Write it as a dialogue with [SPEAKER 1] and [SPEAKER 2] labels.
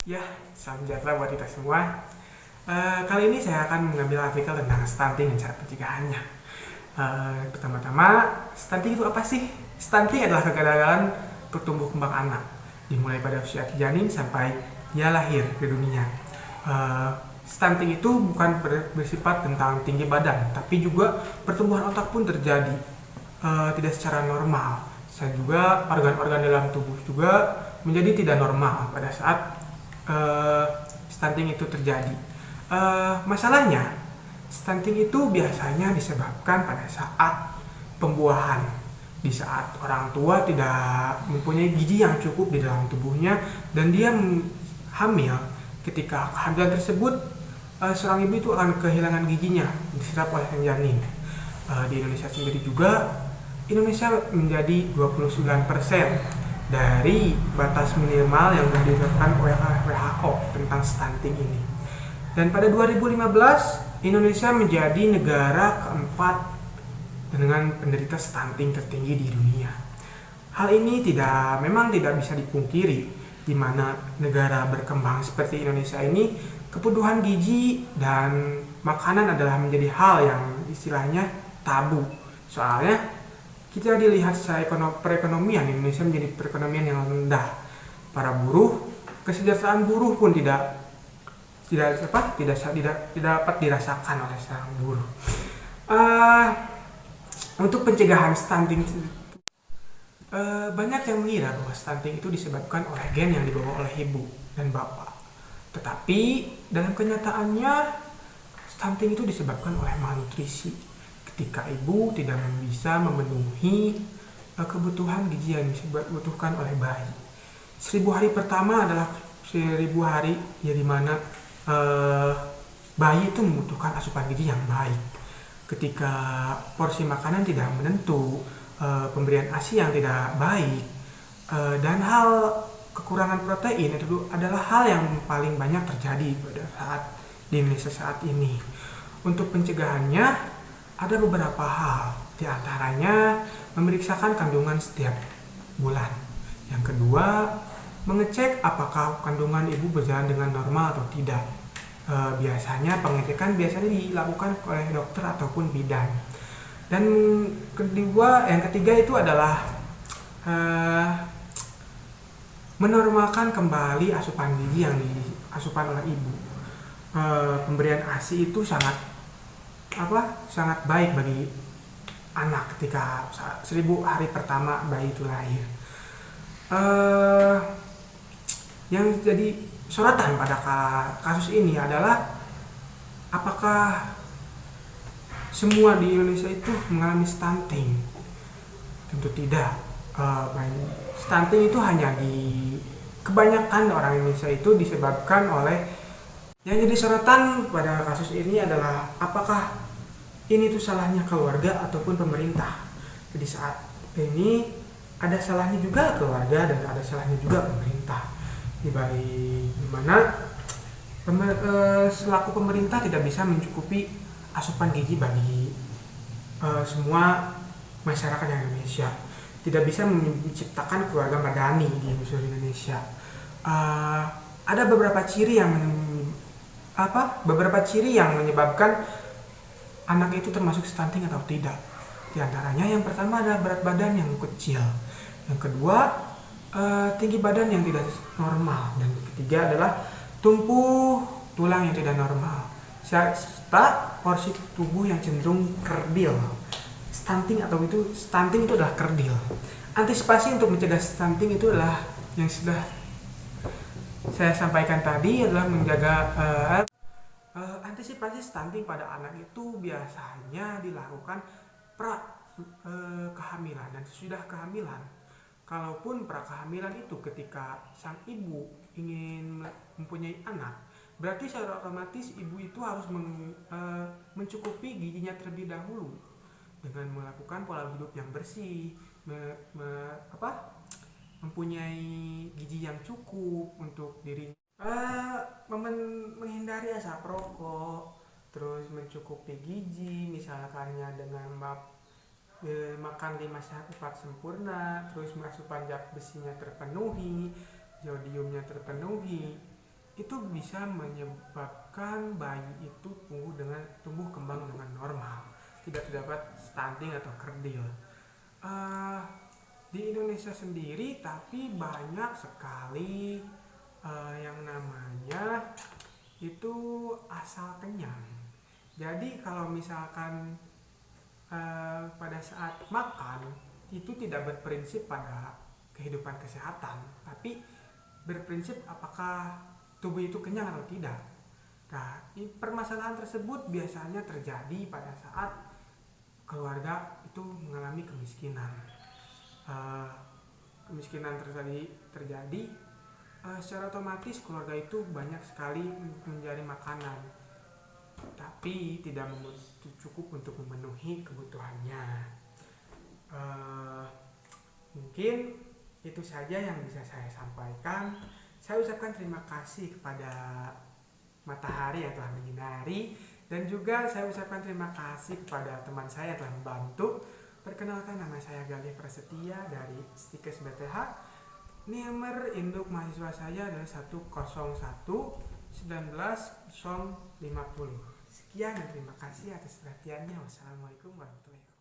[SPEAKER 1] Ya, salam sejahtera buat kita semua. Kali ini saya akan mengambil artikel tentang stunting dan cara pencegahannya. Pertama-tama, stunting itu apa sih? Stunting adalah kegagalan pertumbuh kembang anak, dimulai pada usia janin sampai dia lahir ke dunia. Stunting itu bukan bersifat tentang tinggi badan, tapi juga pertumbuhan otak pun terjadi tidak secara normal. Saya juga organ-organ dalam tubuh juga menjadi tidak normal pada saat uh, stunting itu terjadi. Masalahnya, stunting itu biasanya disebabkan pada saat pembuahan, di saat orang tua tidak mempunyai gizi yang cukup di dalam tubuhnya dan dia hamil. Ketika kehamilan tersebut, seorang ibu itu akan kehilangan gizinya diserap oleh sang janin. Di Indonesia sendiri juga, Indonesia menjadi 29% dari batas minimal yang telah ditetapkan oleh WHO tentang stunting ini. Dan pada 2015, Indonesia menjadi negara keempat dengan penderita stunting tertinggi di dunia. Hal ini memang tidak bisa dipungkiri, di mana negara berkembang seperti Indonesia ini, kebutuhan gizi dan makanan adalah menjadi hal yang istilahnya tabu. Soalnya kita dilihat secara perekonomian, Indonesia menjadi perekonomian yang rendah. Para buruh, kesejahteraan buruh pun tidak dapat dirasakan oleh seorang buruh. Untuk pencegahan stunting, banyak yang mengira bahwa stunting itu disebabkan oleh gen yang dibawa oleh ibu dan bapak. Tetapi dalam kenyataannya, stunting itu disebabkan oleh malnutrisi. Ketika ibu tidak bisa memenuhi kebutuhan gizi yang dibutuhkan oleh bayi. 1000 hari pertama adalah 1000 hari ya, dimana bayi itu membutuhkan asupan gizi yang baik. Ketika porsi makanan tidak menentu, pemberian ASI yang tidak baik, dan hal kekurangan protein itu adalah hal yang paling banyak terjadi pada saat di Indonesia saat ini. Untuk pencegahannya ada beberapa hal, di antaranya memeriksakan kandungan setiap bulan. Yang kedua, mengecek apakah kandungan ibu berjalan dengan normal atau tidak. Biasanya pengecekan dilakukan oleh dokter ataupun bidan. Dan yang ketiga itu adalah menormalkan kembali asupan gizi yang diasupan oleh ibu. Pemberian ASI itu sangat baik bagi anak ketika 1000 hari pertama bayi itu lahir. Yang jadi sorotan pada kasus ini adalah apakah semua di Indonesia itu mengalami stunting? Tentu tidak. Stunting itu hanya kebanyakan orang Indonesia itu disebabkan oleh, yang jadi sorotan pada kasus ini adalah apakah ini tuh salahnya keluarga ataupun pemerintah. Jadi saat ini ada salahnya juga keluarga dan ada salahnya juga pemerintah. Di mana selaku pemerintah tidak bisa mencukupi asupan gizi bagi semua masyarakat Indonesia, tidak bisa menciptakan keluarga madani di seluruh Indonesia. Ada beberapa ciri yang menyebabkan anak itu termasuk stunting atau tidak. Di antaranya yang pertama adalah berat badan yang kecil, yang kedua tinggi badan yang tidak normal, dan ketiga adalah tumpuh tulang yang tidak normal, serta porsi tubuh yang cenderung kerdil. Stunting itu adalah kerdil. Antisipasi untuk mencegah stunting itu adalah yang sudah saya sampaikan tadi, adalah menjaga antisipasi stunting pada anak itu biasanya dilakukan kehamilan dan sesudah kehamilan. Kalaupun prakehamilan itu ketika sang ibu ingin mempunyai anak, berarti secara otomatis ibu itu harus mencukupi gizinya terlebih dahulu dengan melakukan pola hidup yang bersih, mempunyai gizi yang cukup untuk dirinya, menghindari asap rokok, terus mencukupi gizi misalkannya dengan makan 5 sehat 4 sempurna, terus asupan zat besinya terpenuhi, jodiumnya terpenuhi, itu bisa menyebabkan bayi itu tumbuh kembang dengan normal, tidak terdapat stunting atau kerdil. Eh, di Indonesia sendiri tapi banyak sekali yang namanya itu asal kenyang. Jadi kalau misalkan pada saat makan itu tidak berprinsip pada kehidupan kesehatan, tapi berprinsip apakah tubuh itu kenyang atau tidak. Nah, permasalahan tersebut biasanya terjadi pada saat keluarga itu mengalami kemiskinan. Kemiskinan terjadi, secara otomatis keluarga itu banyak sekali mencari makanan, tapi tidak cukup untuk memenuhi kebutuhannya. Mungkin itu saja yang bisa saya sampaikan. Saya ucapkan terima kasih kepada matahari yang telah menyinari, dan juga saya ucapkan terima kasih kepada teman saya yang telah membantu. Perkenalkan, nama saya Galih Prasetya dari Stikes BTH. Nomor induk mahasiswa saya adalah 101 19 050. Sekian dan terima kasih atas perhatiannya. Wassalamualaikum warahmatullahi wabarakatuh.